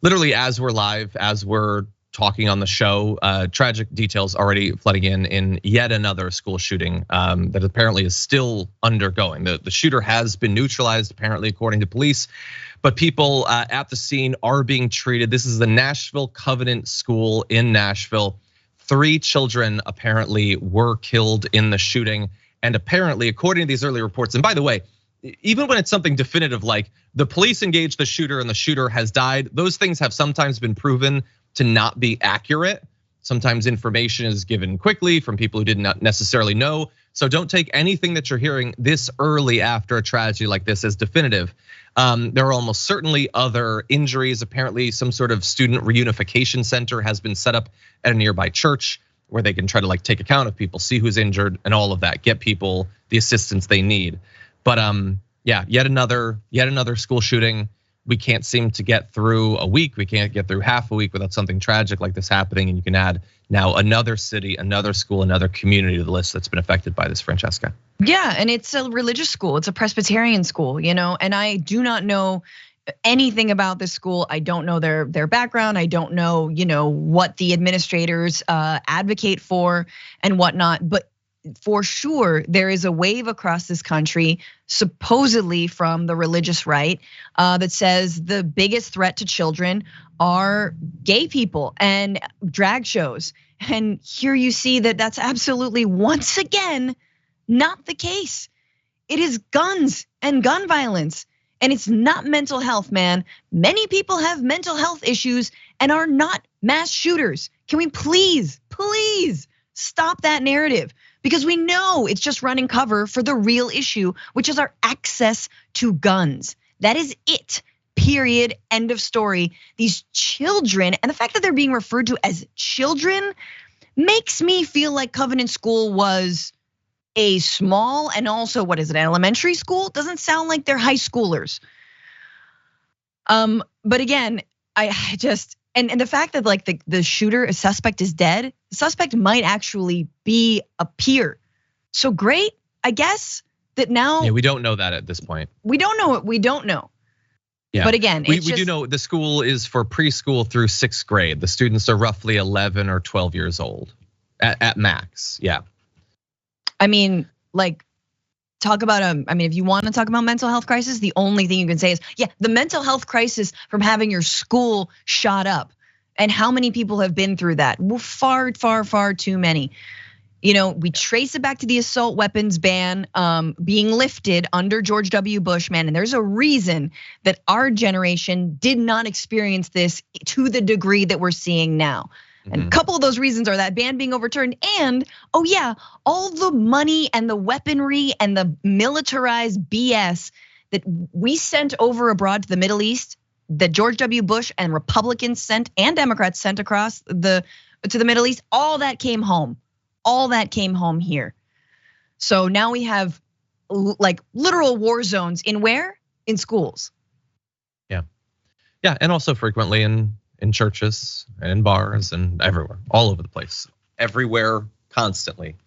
Literally, as we're live, as we're talking on the show, tragic details already flooding in yet another school shooting that apparently is still undergoing. The shooter has been neutralized, apparently, according to police, but people at the scene are being treated. This is the Nashville Covenant School in Nashville. 3 children apparently were killed in the shooting, and apparently, according to these early reports, and by the way, even when it's something definitive like the police engaged the shooter and the shooter has died, those things have sometimes been proven to not be accurate. Sometimes information is given quickly from people who did not necessarily know. So don't take anything that you're hearing this early after a tragedy like this as definitive. There are almost certainly other injuries. Apparently some sort of student reunification center has been set up at a nearby church where they can try to like take account of people, see who's injured and all of that, get people the assistance they need. But yeah, yet another school shooting. We can't seem to get through a week. We can't get through half a week without something tragic like this happening. And you can add now another city, another school, another community to the list that's been affected by this, Francesca. Yeah, and it's a religious school. It's a Presbyterian school, and I do not know anything about this school. I don't know their background. I don't know, what the administrators advocate for and whatnot. But for sure, there is a wave across this country, supposedly from the religious right, that says the biggest threat to children are gay people and drag shows. And here you see that that's absolutely, once again, not the case. It is guns and gun violence. And it's not mental health, man. Many people have mental health issues and are not mass shooters. Can we please stop that narrative? Because we know it's just running cover for the real issue, which is our access to guns. That is it, period, end of story. These children, and the fact that they're being referred to as children makes me feel like Covenant School was a small and also, what is it, elementary school? Doesn't sound like they're high schoolers. But again, I just, and the fact that like the shooter, a suspect is dead, the suspect might actually be a peer. So great, I guess that now. Yeah, we don't know that at this point. We don't know it, we don't know. Yeah, but again, we do know the school is for preschool through 6th grade. The students are roughly 11 or 12 years old at max, yeah. I mean, like, talk about if you want to talk about mental health crisis, the only thing you can say is, yeah, the mental health crisis from having your school shot up. And how many people have been through that? Well, far too many. We trace it back to the assault weapons ban being lifted under George W. Bush, man. And there's a reason that our generation did not experience this to the degree that we're seeing now. And a couple of those reasons are that ban being overturned and, oh yeah, all the money and the weaponry and the militarized BS that we sent over abroad to the Middle East, that George W. Bush and Republicans sent and Democrats sent across to the Middle East, all that came home. All that came home here. So now we have like literal war zones in where? In schools. Yeah, and also frequently in churches and in bars and everywhere, all over the place, everywhere, constantly.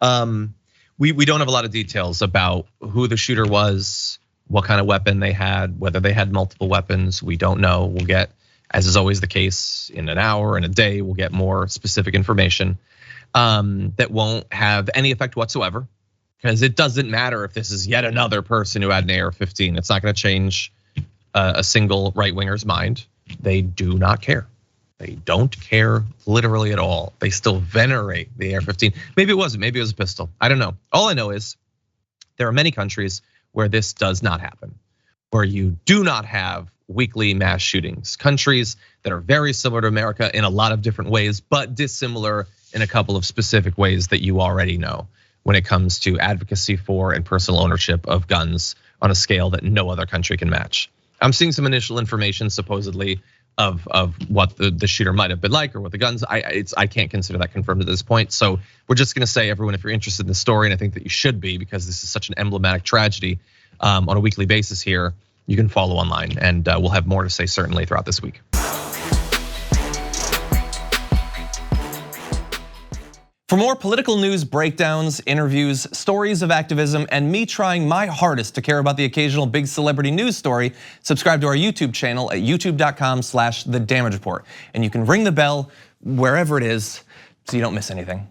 We don't have a lot of details about who the shooter was, what kind of weapon they had, whether they had multiple weapons. We don't know. We'll get, as is always the case, in an hour, in a day, we'll get more specific information that won't have any effect whatsoever, because it doesn't matter if this is yet another person who had an AR-15. It's not going to change a single right-winger's mind. They do not care. They don't care literally at all. They still venerate the AR-15. Maybe it wasn't, maybe it was a pistol. I don't know. All I know is there are many countries where this does not happen, where you do not have weekly mass shootings. Countries that are very similar to America in a lot of different ways, but dissimilar in a couple of specific ways that you already know when it comes to advocacy for and personal ownership of guns on a scale that no other country can match. I'm seeing some initial information supposedly of what the shooter might have been like or what the guns. I can't consider that confirmed at this point. So we're just gonna say, everyone, if you're interested in the story, and I think that you should be, because this is such an emblematic tragedy on a weekly basis here, you can follow online, and we'll have more to say certainly throughout this week. For more political news breakdowns, interviews, stories of activism, and me trying my hardest to care about the occasional big celebrity news story, subscribe to our YouTube channel at youtube.com/thedamagereport. And you can ring the bell wherever it is so you don't miss anything.